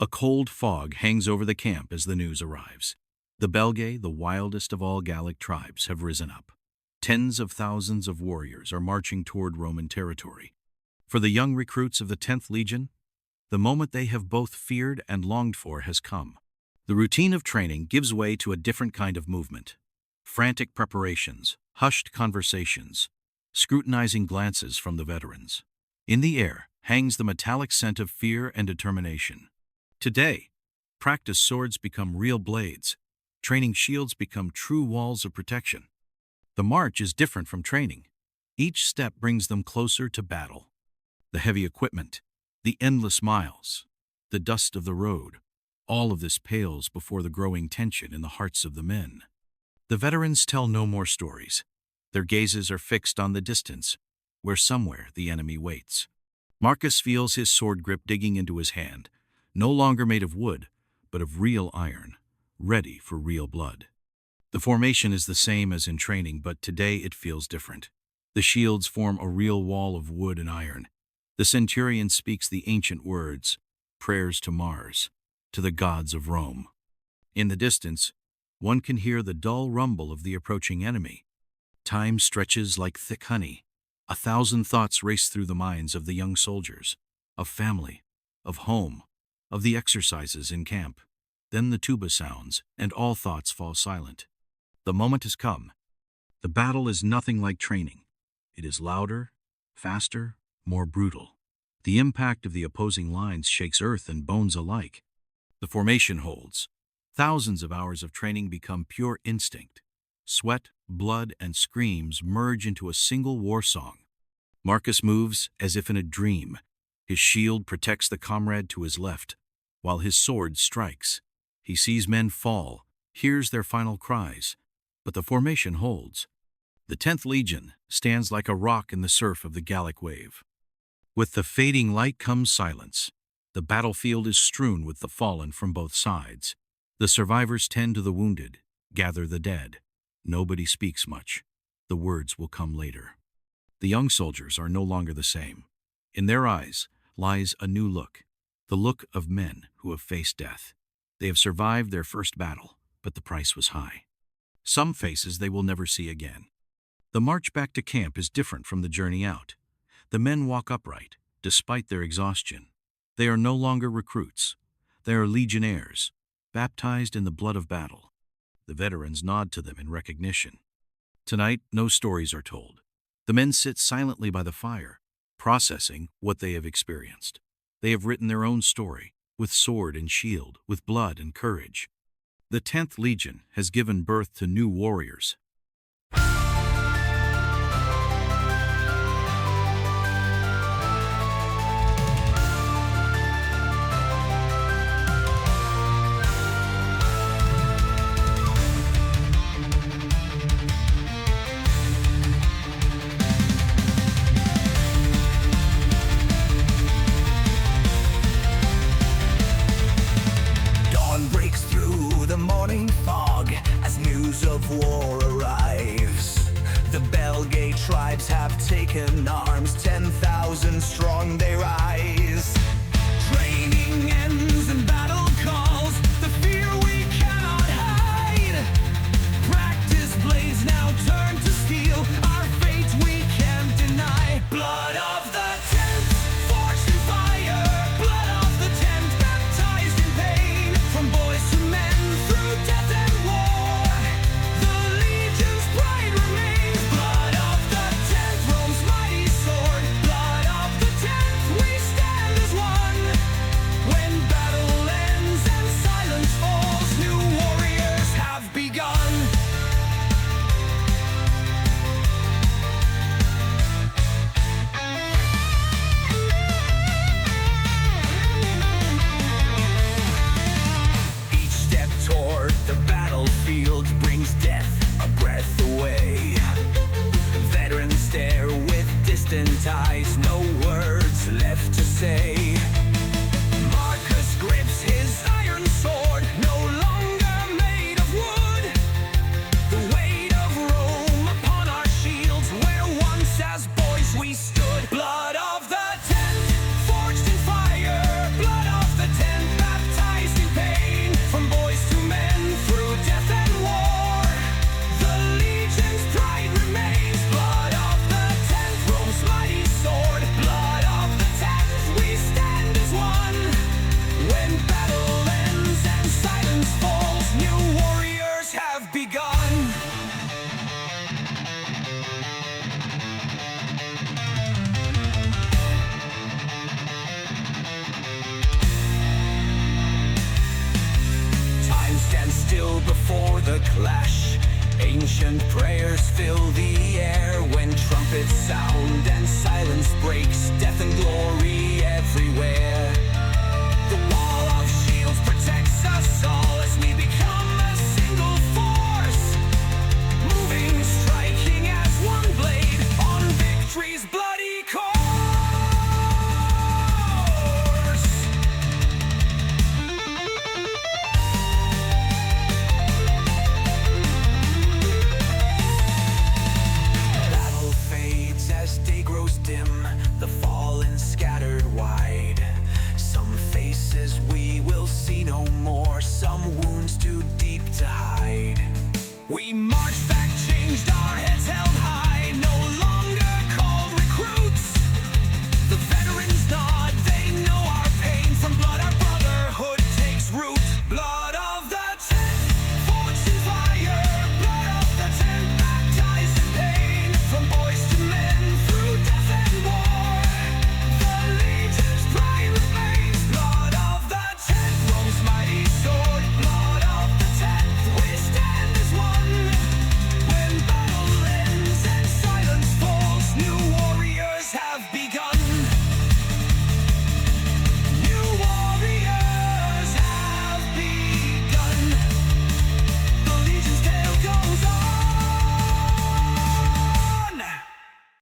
A cold fog hangs over the camp as the news arrives. The Belgae, the wildest of all Gallic tribes, have risen up. Tens of thousands of warriors are marching toward Roman territory. For the young recruits of the 10th Legion, the moment they have both feared and longed for has come. The routine of training gives way to a different kind of movement. Frantic preparations, hushed conversations, scrutinizing glances from the veterans. In the air hangs the metallic scent of fear and determination. Today, practice swords become real blades. Training shields become true walls of protection. The march is different from training. Each step brings them closer to battle. The heavy equipment, the endless miles, the dust of the road, all of this pales before the growing tension in the hearts of the men. The veterans tell no more stories. Their gazes are fixed on the distance, where somewhere the enemy waits. Marcus feels his sword grip digging into his hand, no longer made of wood, but of real iron, ready for real blood. The formation is the same as in training, but today it feels different. The shields form a real wall of wood and iron. The centurion speaks the ancient words, prayers to Mars, to the gods of Rome. In the distance, one can hear the dull rumble of the approaching enemy. Time stretches like thick honey. 1,000 thoughts race through the minds of the young soldiers, of family, of home, of the exercises in camp. Then the tuba sounds, and all thoughts fall silent. The moment has come. The battle is nothing like training. It is louder, faster, more brutal. The impact of the opposing lines shakes earth and bones alike. The formation holds. Thousands of hours of training become pure instinct. Sweat, blood, and screams merge into a single war song. Marcus moves as if in a dream. His shield protects the comrade to his left, while his sword strikes. He sees men fall, hears their final cries, but the formation holds. The 10th Legion stands like a rock in the surf of the Gallic wave. With the fading light comes silence. The battlefield is strewn with the fallen from both sides. The survivors tend to the wounded, gather the dead. Nobody speaks much. The words will come later. The young soldiers are no longer the same. In their eyes lies a new look, the look of men who have faced death. They have survived their first battle, but the price was high. Some faces they will never see again. The march back to camp is different from the journey out. The men walk upright, despite their exhaustion. They are no longer recruits. They are legionnaires, baptized in the blood of battle. The veterans nod to them in recognition. Tonight, no stories are told. The men sit silently by the fire, processing what they have experienced. They have written their own story, with sword and shield, with blood and courage. The 10th Legion has given birth to new warriors. Dawn breaks through the morning fog as news of war arrives. for the clash. Ancient prayers fill the air when trumpets sound and silence breaks. Death and glory everywhere.